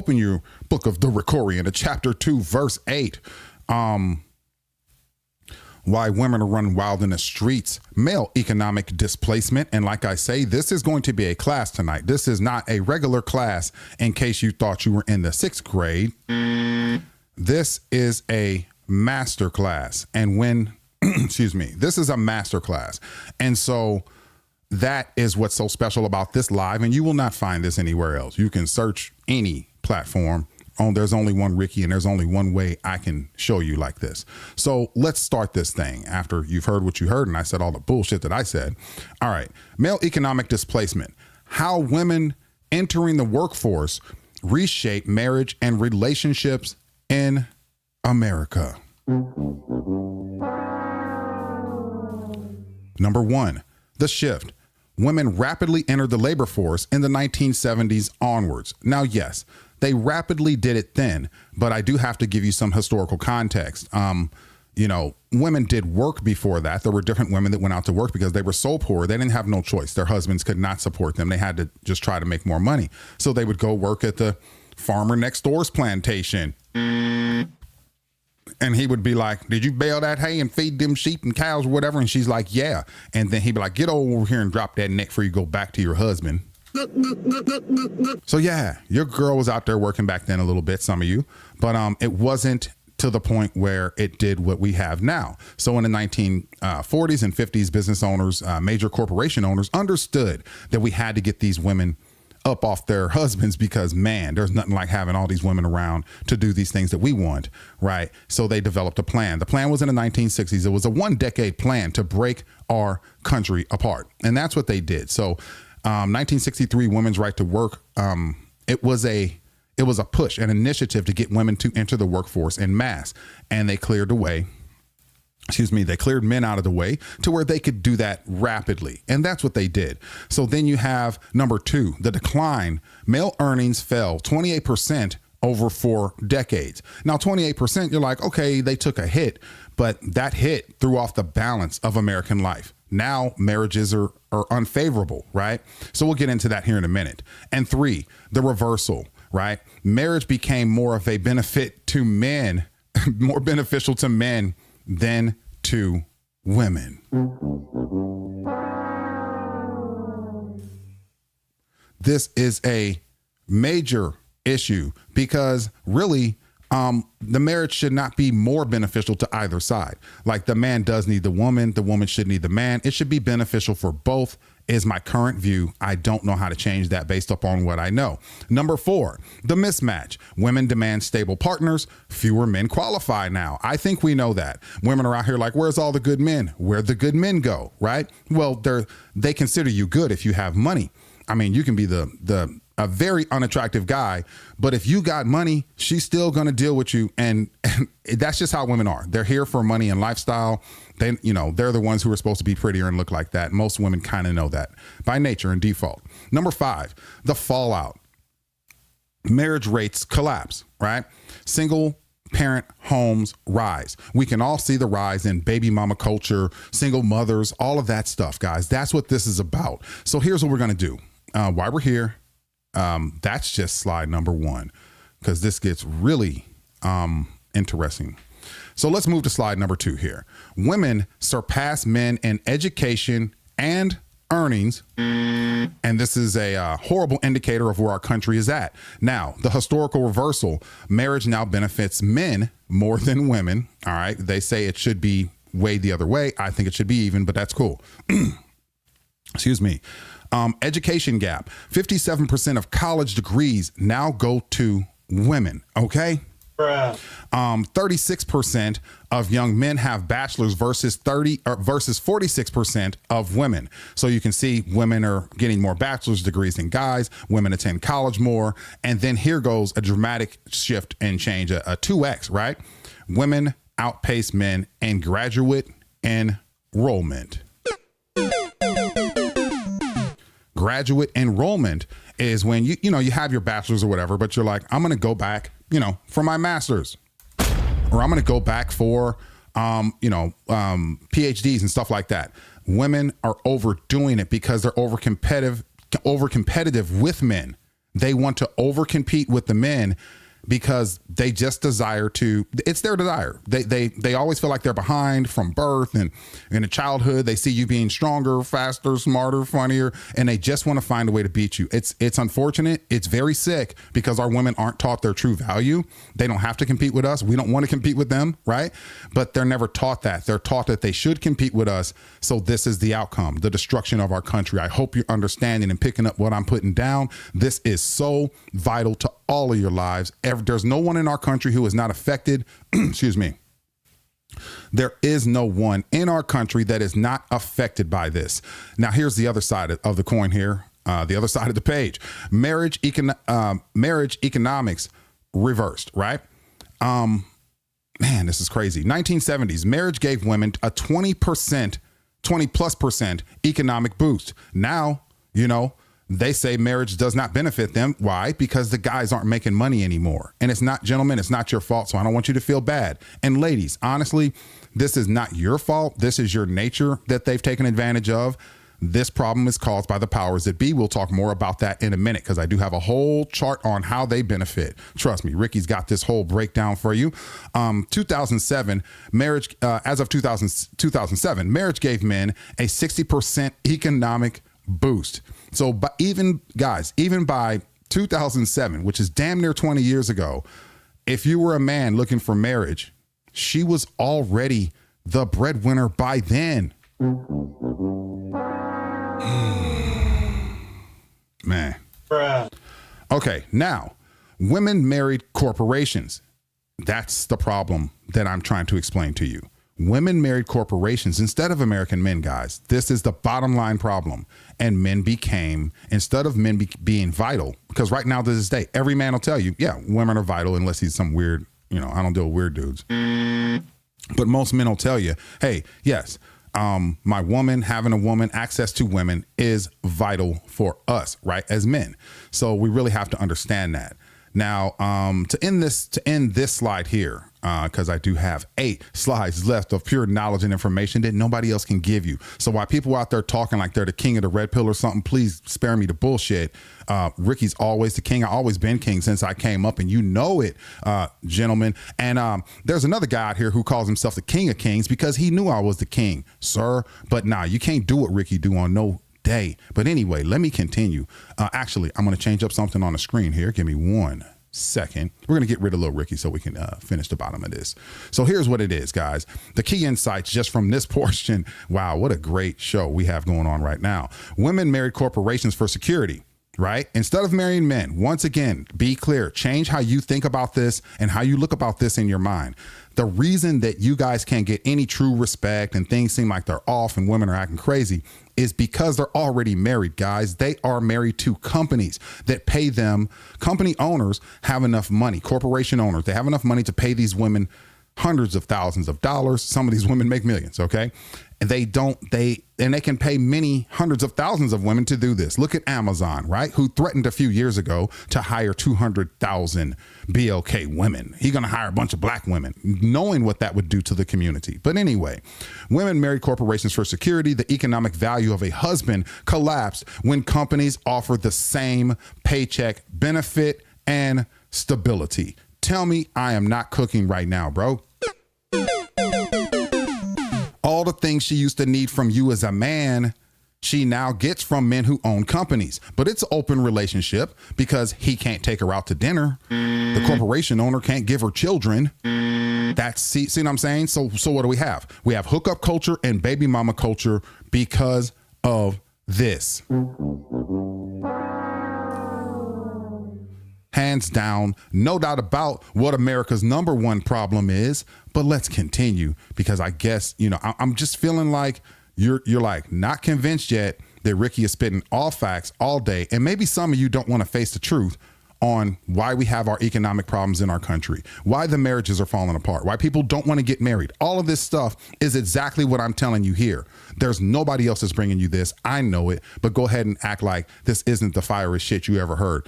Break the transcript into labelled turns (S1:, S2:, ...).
S1: Open your book of the Ricorian to chapter 2, verse 8. Why women are running wild in the streets, male economic displacement. And like I say, this is going to be a class tonight. This is not a regular class in case you thought you were in the 6th grade. This is a master class. And when, excuse me, this is a master class. And so that is what's so special about this live. And you will not find this anywhere else. You can search any platform. There's only one Ricky, and there's only one way I can show you like this. So let's start this thing after you've heard what you heard and I said all the bullshit that I said. All right. Male economic displacement. How women entering the workforce reshape marriage and relationships in America. Number 1, the shift. Women rapidly entered the labor force in the 1970s onwards. Now, yes, they rapidly did it then, but I do have to give you some historical context. Women did work before that. There were different women that went out to work because they were so poor. They didn't have no choice. Their husbands could not support them. They had to just try to make more money. So they would go work at the farmer next door's plantation. And he would be like, did you bale that hay and feed them sheep and cows or whatever? And she's like, yeah. And then he'd be like, get over here and drop that neck before you go back to your husband. So yeah, your girl was out there working back then a little bit, some of you, but it wasn't to the point where it did what we have now. So in the 1940s and 50s, business owners, major corporation owners understood that we had to get these women up off their husbands because, man, there's nothing like having all these women around to do these things that we want, right? So they developed a plan. The plan was in the 1960s. It was a 1-decade plan to break our country apart. And that's what they did. So 1963 women's right to work. It was a push, an initiative to get women to enter the workforce en masse, and they cleared they cleared men out of the way to where they could do that rapidly. And that's what they did. So then you have number 2, the decline. Male earnings fell 28% over 4 decades. Now, 28%, you're like, okay, they took a hit, but that hit threw off the balance of American life. Now marriages are unfavorable, right? So we'll get into that here in a minute. And 3, the reversal, right? Marriage became more of a benefit to men, more beneficial to men than to women. This is a major issue because really, the marriage should not be more beneficial to either side. Like the man does need the woman should need the man. It should be beneficial for both is my current view. I don't know how to change that based upon what I know. Number 4, the mismatch. Women demand stable partners. Fewer men qualify now. I think we know that. Women are out here like, where's all the good men? Where'd the good men go, right? Well, they consider you good if you have money. I mean, you can be a very unattractive guy, but if you got money, she's still going to deal with you. And that's just how women are. They're here for money and lifestyle. They're the ones who are supposed to be prettier and look like that. Most women kind of know that by nature and default. Number 5, the fallout. Marriage rates collapse, right? Single parent homes rise. We can all see the rise in baby mama culture, single mothers, all of that stuff, guys. That's what this is about. So here's what we're going to do. While we're here, that's just slide number 1, because this gets really interesting. So let's move to slide number 2 here. Women surpass men in education and earnings. And this is a horrible indicator of where our country is at. Now, the historical reversal, marriage now benefits men more than women. All right. They say it should be weighed the other way. I think it should be even, but that's cool. Excuse me. Education gap. 57% of college degrees now go to women. Okay. 36% of young men have bachelors versus 46% of women. So you can see women are getting more bachelor's degrees than guys. Women attend college more. And then here goes a dramatic shift and change, a 2X, right? Women outpace men in graduate enrollment. Graduate enrollment is when you have your bachelor's or whatever, but you're like, I'm going to go back, for my master's, or I'm going to go back for, PhDs and stuff like that. Women are overdoing it because they're over competitive with men. They want to overcompete with the men because they just desire to, it's their desire. They always feel like they're behind from birth, and in a childhood, they see you being stronger, faster, smarter, funnier, and they just want to find a way to beat you. It's unfortunate. It's very sick because our women aren't taught their true value. They don't have to compete with us. We don't want to compete with them, right? But they're never taught that. They're taught that they should compete with us. So this is the outcome, the destruction of our country. I hope you're understanding and picking up what I'm putting down. This is so vital to all of your lives. There's no one in our country who is not affected. Excuse me. There is no one in our country that is not affected by this. Now, here's the other side of the coin here. The other side of the page, marriage economics reversed, right? Man, this is crazy. 1970s, marriage gave women a 20+% economic boost. Now, they say marriage does not benefit them. Why? Because the guys aren't making money anymore. And it's not, gentlemen, it's not your fault. So I don't want you to feel bad. And ladies, honestly, this is not your fault. This is your nature that they've taken advantage of. This problem is caused by the powers that be. We'll talk more about that in a minute because I do have a whole chart on how they benefit. Trust me, Ricky's got this whole breakdown for you. 2007, marriage, as of 2007, marriage gave men a 60% economic boost. So even by 2007, which is damn near 20 years ago, if you were a man looking for marriage, she was already the breadwinner by then. Man. Bruh. Okay, now, women married corporations. That's the problem that I'm trying to explain to you. Women married corporations instead of American men, guys. This is the bottom line problem. And men became, instead of men being vital, because right now to this day, every man will tell you, yeah, women are vital unless he's some weird, I don't deal with weird dudes. But most men will tell you, hey, yes, my woman, having a woman, access to women is vital for us, right, as men. So we really have to understand that. Now, to end this slide here, because I do have 8 slides left of pure knowledge and information that nobody else can give you. So while people out there talking like they're the king of the red pill or something, please spare me the bullshit. Ricky's always the king. I've always been king since I came up, and you know it, gentlemen. And there's another guy out here who calls himself the king of kings because he knew I was the king, sir. But nah, you can't do what Ricky do on no day. But anyway, let me continue. Actually, I'm going to change up something on the screen here. Give me 1 second. We're going to get rid of little Ricky so we can finish the bottom of this. So here's what it is, guys. The key insights just from this portion. Wow, what a great show we have going on right now. Women married corporations for security, right? Instead of marrying men, once again, be clear, change how you think about this and how you look about this in your mind. The reason that you guys can't get any true respect and things seem like they're off and women are acting crazy is because they're already married, guys. They are married to companies that pay them. Company owners have enough money. Corporation owners, they have enough money to pay these women hundreds of thousands of dollars. Some of these women make millions, okay? And they can pay many hundreds of thousands of women to do this. Look at Amazon, right? Who threatened a few years ago to hire 200,000 BLK women. He's going to hire a bunch of black women, knowing what that would do to the community. But anyway, women married corporations for security. The economic value of a husband collapsed when companies offered the same paycheck, benefit, and stability. Tell me I am not cooking right now, bro. All the things she used to need from you as a man, she now gets from men who own companies. But it's an open relationship because he can't take her out to dinner. The corporation owner can't give her children. See what I'm saying? So what do we have? We have hookup culture and baby mama culture because of this. Hands down, no doubt about what America's #1 problem is. But let's continue because I guess, I'm just feeling like you're like not convinced yet that Ricky is spitting all facts all day. And maybe some of you don't want to face the truth on why we have our economic problems in our country, why the marriages are falling apart, why people don't want to get married. All of this stuff is exactly what I'm telling you here. There's nobody else that's bringing you this. I know it, but go ahead and act like this isn't the firest shit you ever heard.